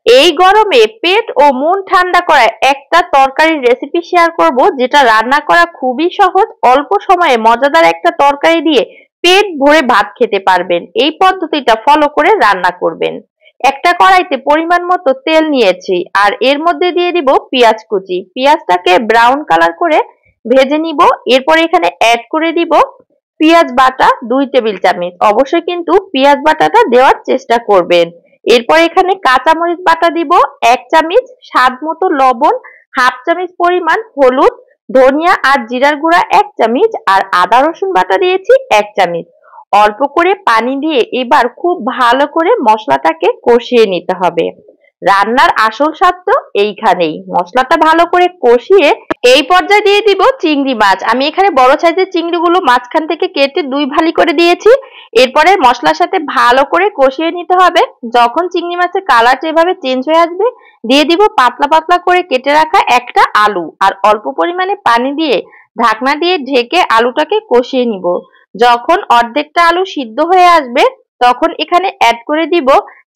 এই গরমে পেট ও মন ঠান্ডা করা একটা তরকারির রেসিপি শেয়ার করব, যেটা রান্না করা খুবই সহজ। অল্প সময়ে মজাদার একটা তরকারি দিয়ে পেট ভরে ভাত খেতে পারবেন। এই পদ্ধতিটা ফলো করে রান্না করবেন। একটা কড়াইতে পরিমাণ মতো তেল নিয়েছি, আর এর মধ্যে দিয়ে দিব পেঁয়াজ কুচি। পেঁয়াজটাকে ব্রাউন কালার করে ভেজে নিব। এরপর এখানে অ্যাড করে দিব পেঁয়াজ বাটা 2 টেবিল চামচ। অবশ্যই কিন্তু পেঁয়াজ বাটাটা দেওয়ার চেষ্টা করবেন। এরপর এখানে কাঁচামরিচ বাটা দিব 1 চামচ, স্বাদ মতো লবণ, হাফ চামচ পরিমাণ হলুদ, ধনিয়া আর জিরার গুঁড়া 1 চামচ, আর আদা রসুন বাটা দিয়েছি 1 চামচ। অল্প করে পানি দিয়ে এবার খুব ভালো করে মশলাটাকে কষিয়ে নিতে হবে। রান্নার আসল স্বাদ তো এইখানেই। মশলাটা ভালো করে কষিয়ে এই পর্যায়ে দিয়ে দিব চিংড়ি মাছ। আমি এখানে বড় সাইজের চিংড়িগুলো মাঝখান থেকে কেটে 2 ভালি করে দিয়েছি। এরপরে মশলার সাথে ভালো করে কষিয়ে নিতে হবে। যখন চিংড়ি মাছের কালারটা এভাবে চেঞ্জ হয়ে আসবে, দিয়ে দিব পাতলা পাতলা করে কেটে রাখা একটা আলু, আর অল্প পরিমাণে পানি দিয়ে ঢাকনা দিয়ে ঢেকে আলুটাকে কষিয়ে নিব। যখন অর্ধেকটা আলু সিদ্ধ হয়ে আসবে, তখন এখানে অ্যাড করে দিব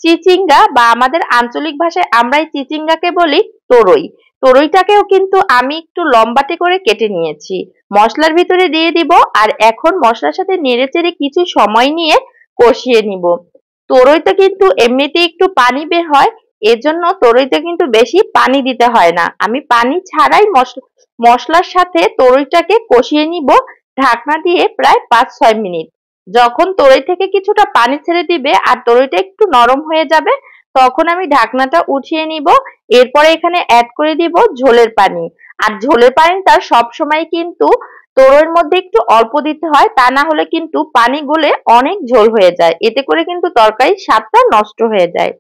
চিচিঙ্গা, বা আমাদের আঞ্চলিক ভাষায় আমরা এই চিচিঙ্গাকে বলি তরই। তরইটাকেও কিন্তু আমি একটু লম্বাটে করে কেটে নিয়েছি, মশলার ভিতরে দিয়ে দিব। আর এখন মশলার সাথে নেড়েচেড়ে কিছু সময় নিয়ে কষিয়ে নিব। তরইতে কিন্তু এমনিতেই একটু পানি বের হয়, এজন্য তরইতে কিন্তু বেশি পানি দিতে হয় না। আমি পানি ছাড়াই মশলার সাথে তরইটাকে কষিয়ে নিব ঢাকনা দিয়ে প্রায় 5-6 মিনিট। যখন তরই থেকে কিছুটা পানি ছেড়ে দিবে আর তরইটা একটু নরম হয়ে যাবে, তখন আমি ঢাকনাটা উঠিয়ে নিব। এরপরে এখানে অ্যাড করে দিব ঝোলের পানি। আর ঝোলের পানিটা সবসময় কিন্তু তরইয়ের মধ্যে একটু অল্প দিতে হয়, তা না হলে কিন্তু পানি গলে অনেক ঝোল হয়ে যায়, এতে করে কিন্তু তরকারির স্বাদটা নষ্ট হয়ে যায়।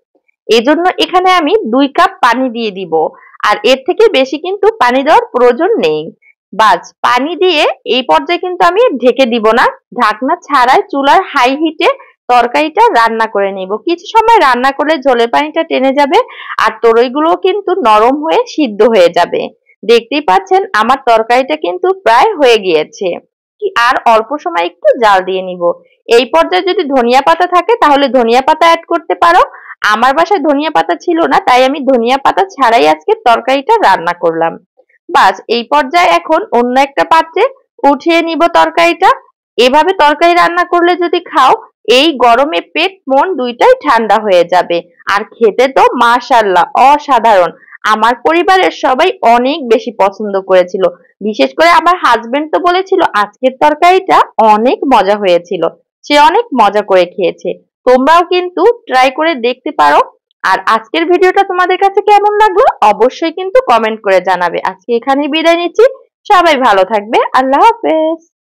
এজন্য এখানে আমি 2 কাপ পানি দিয়ে দিব, আর এর থেকে বেশি কিন্তু পানি দেওয়ার প্রয়োজন নেই। বাস পানি দিয়ে এই পর্যায়ে কিন্তু আমি ঢেকে দিব না, ঢাকনা ছাড়াই চুলার হাই হিটে তরকারিটা রান্না করে নিব। কিছু সময় রান্না করলে ঝোলের পানিটা টেনে যাবে, আর তরইগুলো কিন্তু নরম হয়ে সিদ্ধ হয়ে যাবে। দেখতেই পাচ্ছেন আমার তরকারিটা কিন্তু প্রায় হয়ে গিয়েছে। আর অল্প সময় একটু জাল দিয়ে নিব। এই পর্যায়ে যদি ধনিয়া পাতা থাকে তাহলে ধনিয়া পাতা অ্যাড করতে পারো। আমার বাসায় ধনিয়া পাতা ছিল না, তাই আমি ধনিয়া পাতা ছাড়াই আজকে তরকারিটা রান্না করলাম। বাস এই পর্যায়ে এখন অন্য একটা পাত্রে উঠিয়ে নিব তরকারিটা। এভাবে তরকারি রান্না করলে যদি খাও, এই গরমে পেট মন দুইটাই ঠান্ডা হয়ে যাবে। আর খেতে তো মাশাআল্লাহ অসাধারণ। আমার পরিবারের সবাই অনেক বেশি পছন্দ করেছিল। বিশেষ করে আমার হাজবেন্ড তো বলেছিল আজকের তরকারিটা অনেক মজা হয়েছিল। সে অনেক মজা করে খেয়েছে। তোমরাও কিন্তু ট্রাই করে দেখতে পারো। আর আজকের ভিডিওটা তোমাদের কাছে কেমন লাগলো অবশ্যই কিন্তু কমেন্ট করে জানাবে। আজকে এখানেই বিদায় নিচ্ছি। সবাই ভালো থাকবে। আল্লাহ হাফেজ।